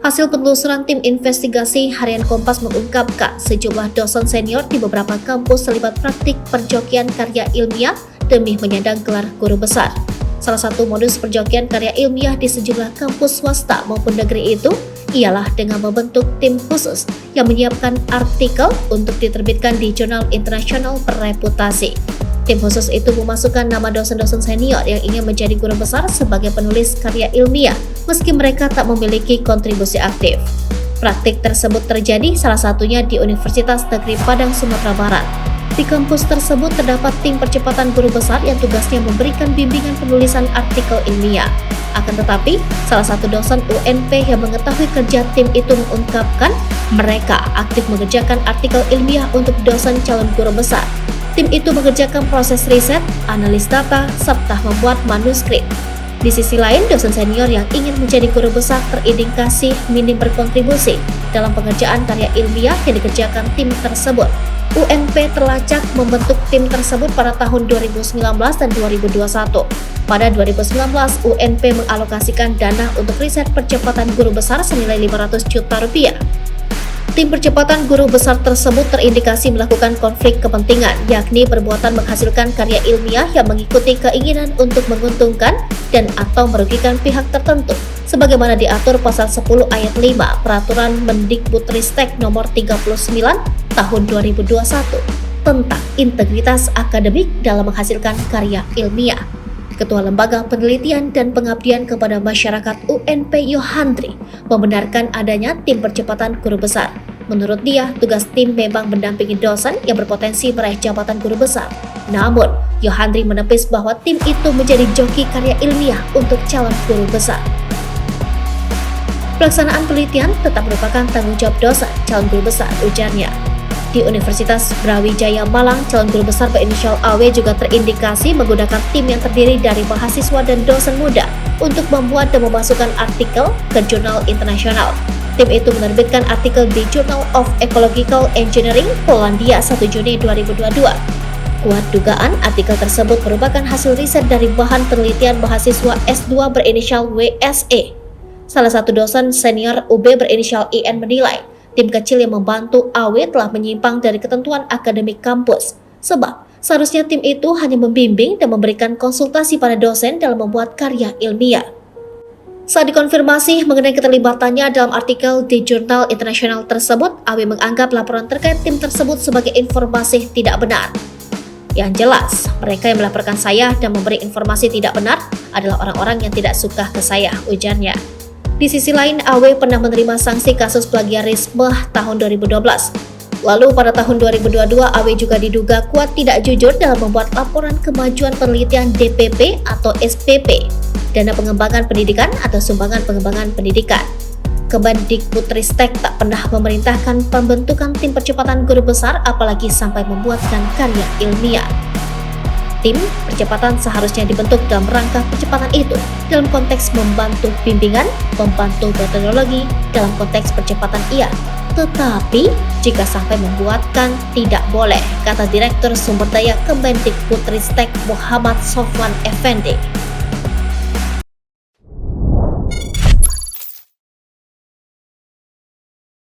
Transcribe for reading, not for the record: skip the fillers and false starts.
Hasil penelusuran tim investigasi Harian Kompas mengungkapkan sejumlah dosen senior di beberapa kampus terlibat praktik perjokian karya ilmiah demi menyandang gelar guru besar. Salah satu modus perjokian karya ilmiah di sejumlah kampus swasta maupun negeri itu ialah dengan membentuk tim khusus yang menyiapkan artikel untuk diterbitkan di jurnal internasional berreputasi. Tim khusus itu memasukkan nama dosen-dosen senior yang ingin menjadi guru besar sebagai penulis karya ilmiah meski mereka tak memiliki kontribusi aktif. Praktik tersebut terjadi salah satunya di Universitas Negeri Padang, Sumatera Barat. Di kampus tersebut terdapat tim percepatan guru besar yang tugasnya memberikan bimbingan penulisan artikel ilmiah. Akan tetapi, salah satu dosen UNP yang mengetahui kerja tim itu mengungkapkan mereka aktif mengerjakan artikel ilmiah untuk dosen calon guru besar. Tim itu mengerjakan proses riset, analis data, serta membuat manuskrip. Di sisi lain, dosen senior yang ingin menjadi guru besar terindikasi minim berkontribusi dalam pengerjaan karya ilmiah yang dikerjakan tim tersebut. UNP terlacak membentuk tim tersebut pada tahun 2019 dan 2021. Pada 2019, UNP mengalokasikan dana untuk riset percepatan guru besar senilai 500 juta rupiah. Tim percepatan guru besar tersebut terindikasi melakukan konflik kepentingan, yakni perbuatan menghasilkan karya ilmiah yang mengikuti keinginan untuk menguntungkan dan atau merugikan pihak tertentu, sebagaimana diatur pasal 10 ayat 5 Peraturan Mendikbudristek nomor 39 tahun 2021 tentang integritas akademik dalam menghasilkan karya ilmiah. Ketua Lembaga Penelitian dan Pengabdian kepada Masyarakat UNP Yohandri membenarkan adanya tim percepatan guru besar. Menurut dia, tugas tim memang mendampingi dosen yang berpotensi meraih jabatan guru besar. Namun, Yohandri menepis bahwa tim itu menjadi joki karya ilmiah untuk calon guru besar. Pelaksanaan penelitian tetap merupakan tanggung jawab dosen calon guru besar, ujarnya. Di Universitas Brawijaya Malang, calon guru besar berinisial AW juga terindikasi menggunakan tim yang terdiri dari mahasiswa dan dosen muda untuk membuat dan memasukkan artikel ke jurnal internasional. Tim itu menerbitkan artikel di Journal of Ecological Engineering Polandia 1 Juni 2022. Kuat dugaan artikel tersebut merupakan hasil riset dari bahan penelitian mahasiswa S2 berinisial WSE. Salah satu dosen senior UB berinisial IN menilai, tim kecil yang membantu AW telah menyimpang dari ketentuan akademik kampus. Sebab, seharusnya tim itu hanya membimbing dan memberikan konsultasi pada dosen dalam membuat karya ilmiah. Saat dikonfirmasi mengenai keterlibatannya dalam artikel di jurnal internasional tersebut, AW menganggap laporan terkait tim tersebut sebagai informasi tidak benar. Yang jelas, mereka yang melaporkan saya dan memberi informasi tidak benar adalah orang-orang yang tidak suka ke saya, ujarnya. Di sisi lain, AW pernah menerima sanksi kasus plagiarisme tahun 2012. Lalu pada tahun 2022, AW juga diduga kuat tidak jujur dalam membuat laporan kemajuan penelitian DPP atau SPP, dana pengembangan pendidikan atau sumbangan pengembangan pendidikan. Kemendikbudristek tak pernah memerintahkan pembentukan tim percepatan guru besar, apalagi sampai membuatkan karya ilmiah. Tim percepatan seharusnya dibentuk dalam rangka percepatan itu dalam konteks membantu bimbingan, membantu metodologi dalam konteks percepatan iya. Tetapi jika sampai membuatkan tidak boleh, kata Direktur Sumber Daya Kemendikbudristek Muhammad Sofwan Effendi.